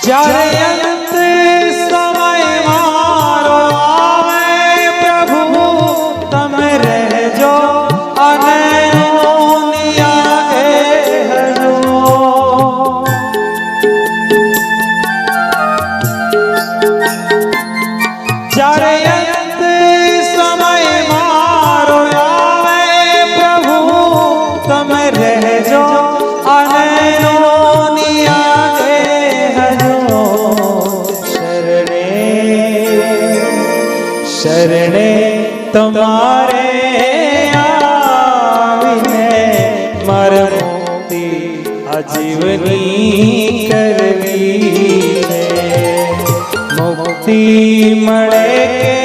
જ્યારે અંત સમય મારો આવે પ્રભુ તમે રહેજો અને દુનિયા કહેજો. જ્યારે અંત સમય મારો આવે પ્રભુ તમે રહેજો અને દુનિયા કહેજો. શરણે તમારે આવીને મારે મુક્તિ આજીવની કરવી છે. મુક્તિ મળે કે